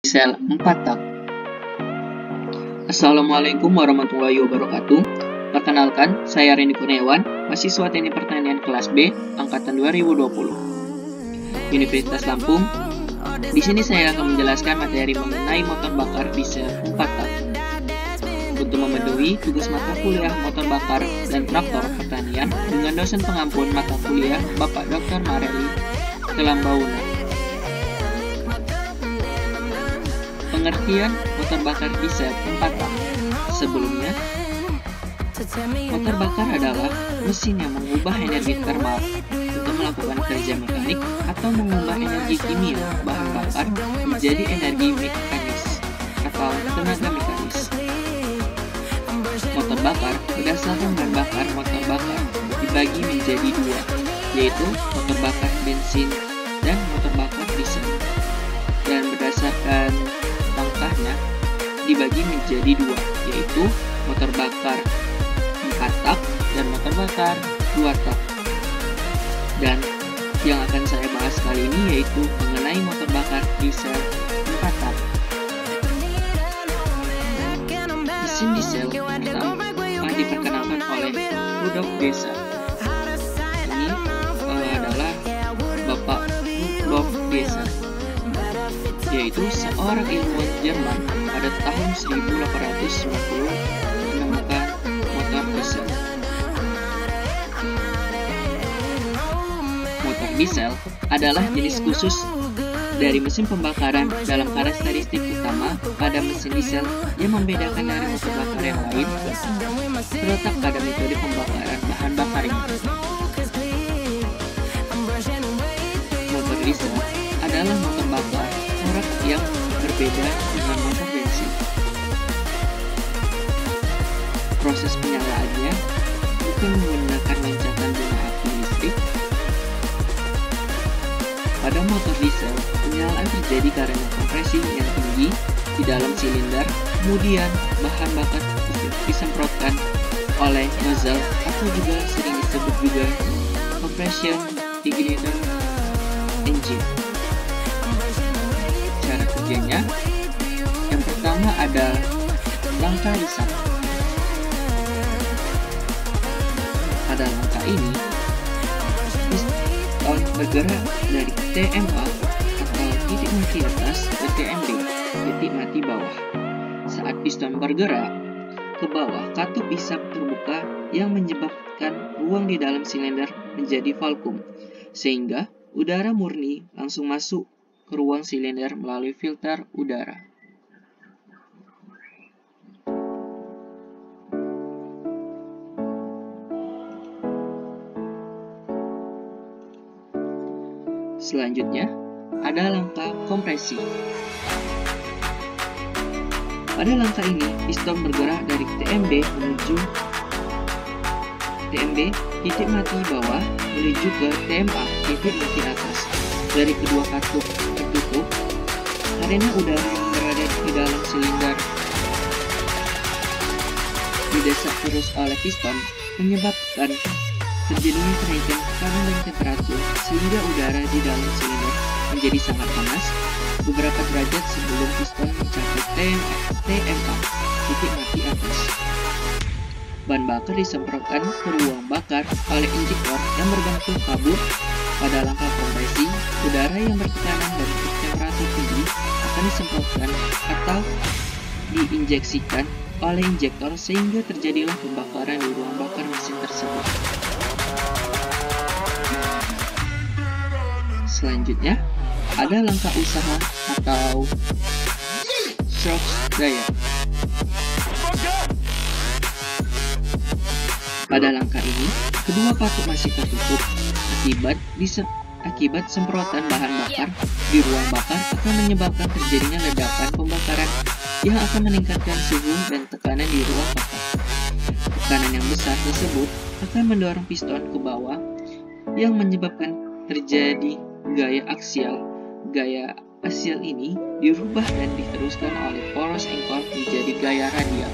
Sel 4 tak. Assalamualaikum warahmatullahi wabarakatuh. Perkenalkan, saya Reni Kurniawan, mahasiswa Teknik Pertanian kelas B, angkatan 2020, Universitas Lampung. Di sini saya akan menjelaskan materi mengenai motor bakar diesel 4 tak. Untuk memenuhi tugas mata kuliah motor bakar dan traktor pertanian dengan dosen pengampun mata kuliah Bapak Dr. Mareli Kelambauna. Pengertian motor bakar diesel 4 tak. Sebelumnya, motor bakar adalah mesin yang mengubah energi termal untuk melakukan kerja mekanik atau mengubah energi kimia bahan bakar menjadi energi mekanis atau tenaga mekanis. Motor bakar berdasarkan bahan bakar motor bakar dibagi menjadi dua, yaitu motor bakar bensin dan motor bakar diesel. Dan berdasarkan langkahnya dibagi menjadi dua, yaitu motor bakar 4 tak dan motor bakar 2 tak. Dan yang akan saya bahas kali ini yaitu mengenai motor bakar diesel 4 tak. Mesin diesel pertama diperkenalkan oleh Rudolf Diesel. Ini adalah Bapak Rudolf Diesel, yaitu seorang ilmuwan Jerman pada tahun 1890 menemukan motor diesel. Motor diesel adalah jenis khusus dari mesin pembakaran dalam karakteristik utama pada mesin diesel yang membedakan dari motor bakar yang lain terletak pada metode pembakaran bahan bakar ini. Motor diesel adalah motor bakar corak yang berbeda dengan motor bensin. Proses penyalaannya bukan menggunakan loncatan bunga api listrik. Pada motor diesel, penyalaan terjadi karena kompresi yang tinggi di dalam silinder, kemudian bahan bakar disemprotkan oleh nozzle atau juga sering disebut juga compression ignited engine. Cara kerjanya, yang pertama ada langkah lisan. Pada langkah ini, piston bergerak dari TMA atau titik mati atas ke TMB, titik mati bawah. Saat piston bergerak ke bawah, katup isap terbuka yang menyebabkan ruang di dalam silinder menjadi vakum, sehingga udara murni langsung masuk ke ruang silinder melalui filter udara. Selanjutnya, ada langkah kompresi. Pada langkah ini, piston bergerak dari TMB menuju TMB, titik mati bawah, menuju ke TMA, titik mati atas. Dari kedua katup tertutup, karena udara yang berada di dalam silinder didesak terus oleh piston, menyebabkan terjadinya kenaikan tekanan dan temperatur sehingga udara di dalam silinder menjadi sangat panas beberapa derajat sebelum piston mencapai TMA, titik mati atas. Bahan bakar disemprotkan ke ruang bakar oleh injektor yang berbentuk kabut. Pada langkah kompresi, udara yang bertekanan dan temperatur tinggi akan disemprotkan atau diinjeksikan oleh injektor sehingga terjadilah pembakaran di ruang bakar mesin tersebut. Selanjutnya, ada langkah usaha atau shock daya. Pada langkah ini, kedua katup masih tertutup. Akibat semprotan bahan bakar di ruang bakar akan menyebabkan terjadinya ledakan pembakaran yang akan meningkatkan suhu dan tekanan di ruang bakar. Tekanan yang besar tersebut akan mendorong piston ke bawah yang menyebabkan terjadi gaya aksial. Gaya aksial ini dirubah dan diteruskan oleh poros engkol menjadi gaya radial.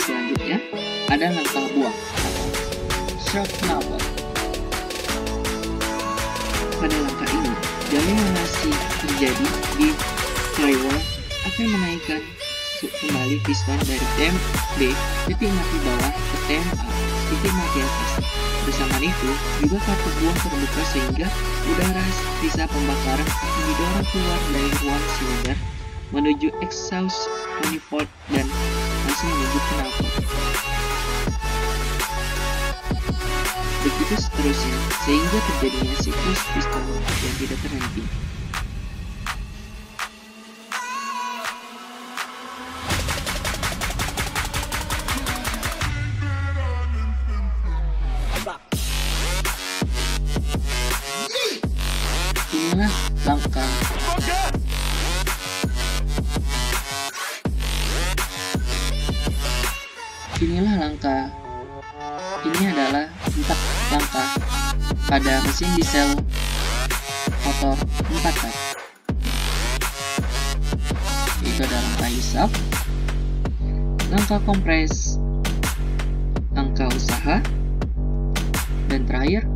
Selanjutnya, ada langkah buang. shock knalpot. Pada langkah ini, daya yang masih terjadi di flywheel akan menaikkan kembali piston dari tem B titik mati bawah ke tem A titik mati atas. Bersamaan itu, juga katup buang terbuka sehingga udara sisa pembakaran akan didorong keluar dari ruang silinder menuju exhaust manifold dan langsung menuju knalpot. Begitu seterusnya, sehingga terjadinya siklus piston yang tidak terhenti. Inilah langkah ini adalah 4 langkah pada mesin diesel motor 4 tak. Itu adalah langkah hisap, langkah kompres, langkah usaha, dan terakhir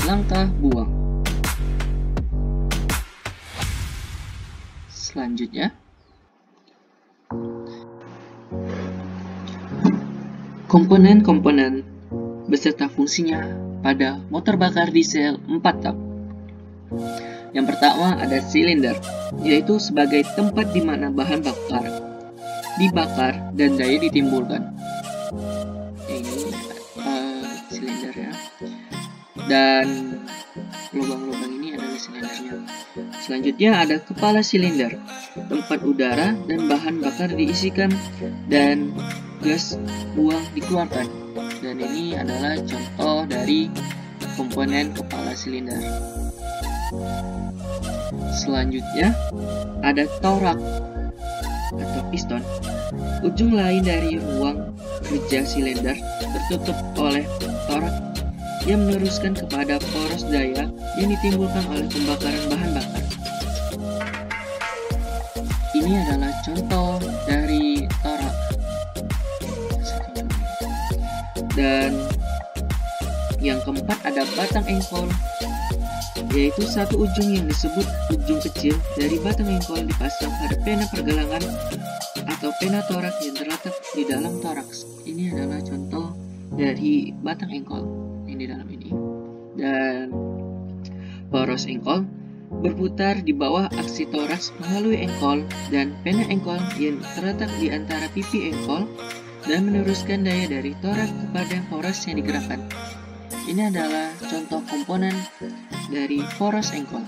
langkah buang. Selanjutnya, komponen-komponen beserta fungsinya pada motor bakar diesel 4 tak. Yang pertama ada silinder, yaitu sebagai tempat di mana bahan bakar dibakar dan daya ditimbulkan. Ini silinder ya. Dan lubang-lubang ini adalah silindernya. Selanjutnya ada kepala silinder, tempat udara dan bahan bakar diisikan dan gas buang dikeluarkan. Dan ini adalah contoh dari komponen kepala silinder. Selanjutnya ada torak atau piston, ujung lain dari ruang kerja silinder tertutup oleh torak yang meneruskan kepada poros daya yang ditimbulkan oleh pembakaran bahan bakar. Ini adalah contoh dari torak. Dan yang keempat ada batang engkol, yaitu satu ujung yang disebut ujung kecil dari batang engkol dipasang pada pena pergelangan atau pena torak yang terletak di dalam toraks. Ini adalah contoh dari batang engkol yang di dalam ini. Dan poros engkol berputar di bawah aksi toraks melalui engkol dan pena engkol yang terletak di antara pipi engkol dan meneruskan daya dari torak kepada poros yang digerakkan. Ini adalah contoh komponen dari poros engkol.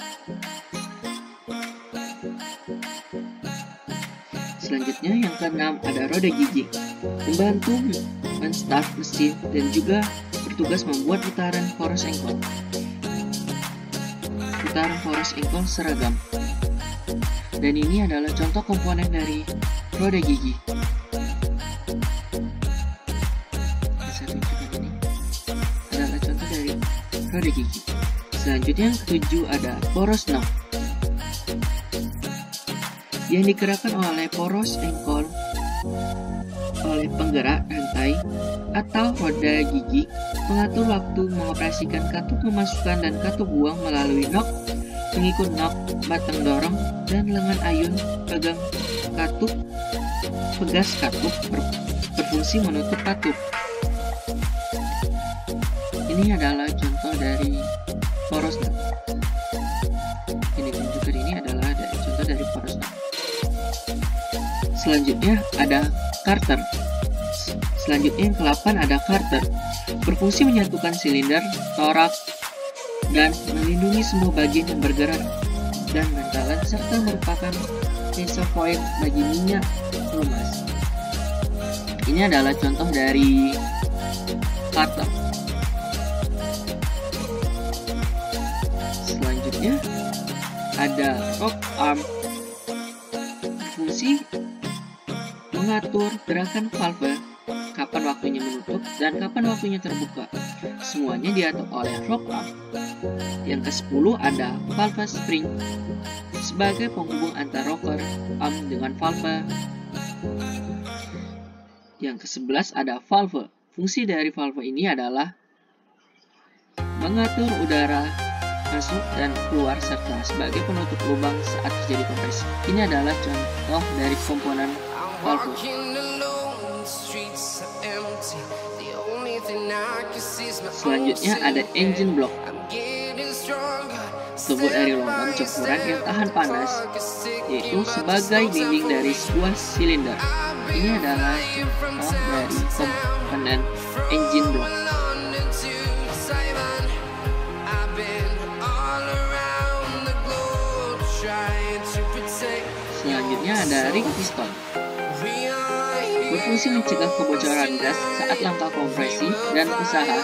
Selanjutnya yang keenam ada roda gigi, membantu men-start mesin dan juga bertugas membuat putaran poros engkol. Putaran poros engkol seragam. Dan ini adalah contoh komponen dari roda gigi. Roda gigi. Selanjutnya yang ketujuh ada poros knob yang digerakkan oleh poros engkol oleh penggerak rantai atau roda gigi, mengatur waktu mengoperasikan katup memasukkan dan katup buang melalui nok, pengikut nok, batang dorong, dan lengan ayun pegang katup, pegas katup berfungsi menutup katup. Ini adalah contoh dari poros knob. Ini tunjukkan ini adalah contoh dari poros knob. Selanjutnya ada carter. Selanjutnya yang ke-8 ada carter. Berfungsi menyatukan silinder, torak, dan melindungi semua bagian yang bergerak dan bantalan serta merupakan reservoir bagi minyak pelumas. Ini adalah contoh dari carter. Selanjutnya ada rock arm, berfungsi mengatur gerakan valve, kapan waktunya menutup dan kapan waktunya terbuka. Semuanya diatur oleh rock arm. Yang ke-10 ada valve spring, sebagai penghubung antara rocker arm dengan valve. Yang ke-11 ada valve. Fungsi dari valve ini adalah mengatur udara masuk dan keluar serta sebagai penutup lubang saat terjadi kompresi. Ini adalah contoh dari komponen valve. Selanjutnya ada engine block, terbuat dari logam campuran yang tahan panas, yaitu sebagai dinding dari sebuah silinder. Ini adalah contoh dari komponen engine block. Selanjutnya ada ring piston, berfungsi mencegah kebocoran gas saat langkah kompresi dan usaha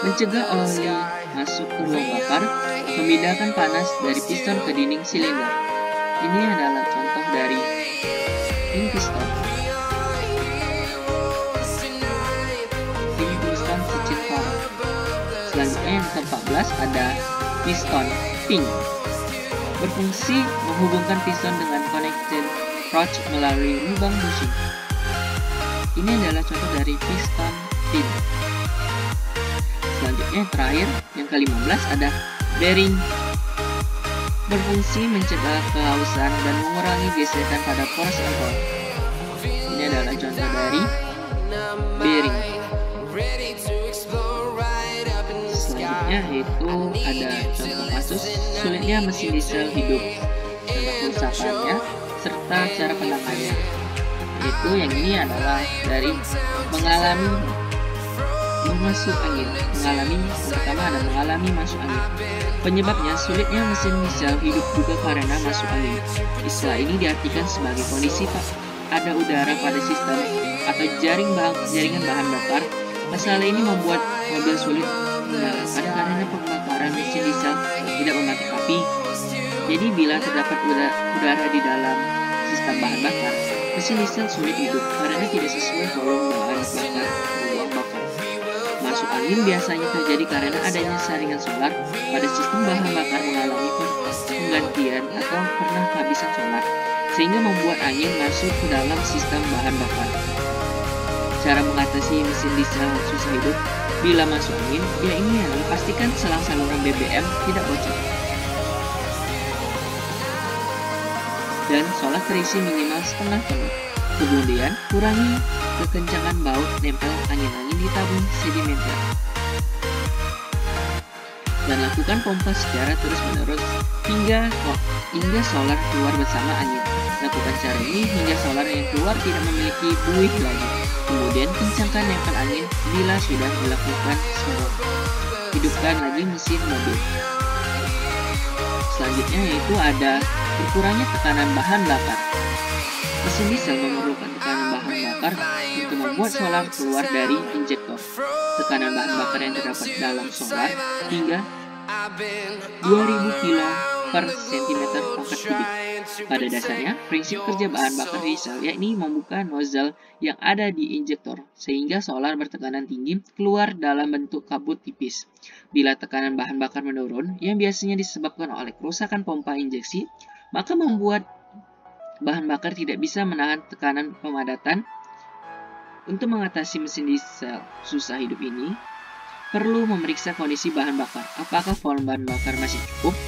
mencegah oli masuk ke ruang bakar, memindahkan panas dari piston ke dinding silinder. Ini adalah contoh dari ring piston. Ring piston secit koran. Selanjutnya yang ke-14 ada piston pin, berfungsi menghubungkan piston dengan connecting rod melalui lubang bushing. Ini adalah contoh dari piston pin. Selanjutnya yang terakhir, yang ke-15 ada bearing, berfungsi mencegah kehausan dan mengurangi gesekan pada poros engkol. Ini adalah contoh dari bearing. Selanjutnya yaitu ada contoh kasus sulitnya mesin diesel hidup, contoh kerusakannya serta cara penanganannya. Itu yang ini adalah dari mengalami masuk angin. Mengalami masuk angin. Penyebabnya sulitnya mesin diesel hidup juga karena masuk angin. Istilah ini diartikan sebagai kondisi ada udara pada sistem atau jaringan bahan bakar. Masalah ini membuat mobil sulit menyalakan karena pembakaran mesin diesel tidak memakai api. Jadi bila terdapat udara di dalam sistem bahan bakar, mesin diesel sulit hidup karena tidak sesuai volume bahan bakar ruang bakar. Masuk angin biasanya terjadi karena adanya saringan solar pada sistem bahan bakar mengalami penggantian atau pernah kehabisan solar, sehingga membuat angin masuk ke dalam sistem bahan bakar. Cara mengatasi mesin diesel susah hidup bila masuk angin, ini pastikan selang saluran BBM tidak bocor dan solar terisi minimal setengah penuh. Kemudian kurangi kekencangan baut nempel angin-angin di tabung sedimenter dan lakukan pompa secara terus-menerus hingga solar keluar bersama angin. Lakukan cara ini hingga solar yang keluar tidak memiliki buih lagi. Kemudian kencangkan nempel angin bila sudah dilakukan semua. Hidupkan lagi mesin mobil. Selanjutnya yaitu ada berkurangnya tekanan bahan bakar. Mesin diesel memerlukan tekanan bahan bakar untuk membuat solar keluar dari injektor. Tekanan bahan bakar yang terdapat dalam solar hingga 2000 kg per cm pangkat kubik. Pada dasarnya, prinsip kerja bahan bakar diesel yakni membuka nozzle yang ada di injektor sehingga solar bertekanan tinggi keluar dalam bentuk kabut tipis. Bila tekanan bahan bakar menurun, yang biasanya disebabkan oleh kerusakan pompa injeksi, maka membuat bahan bakar tidak bisa menahan tekanan pemadatan. Untuk mengatasi mesin diesel susah hidup ini, perlu memeriksa kondisi bahan bakar. Apakah volume bahan bakar masih cukup?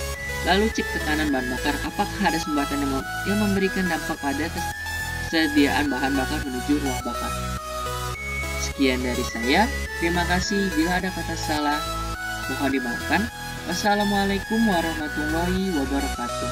Lalu cek tekanan bahan bakar, apakah ada sumbatan yang memberikan dampak pada kesediaan bahan bakar menuju ruang bakar. Sekian dari saya. Terima kasih. Bila ada kata salah, mohon dimaafkan. Wassalamualaikum warahmatullahi wabarakatuh.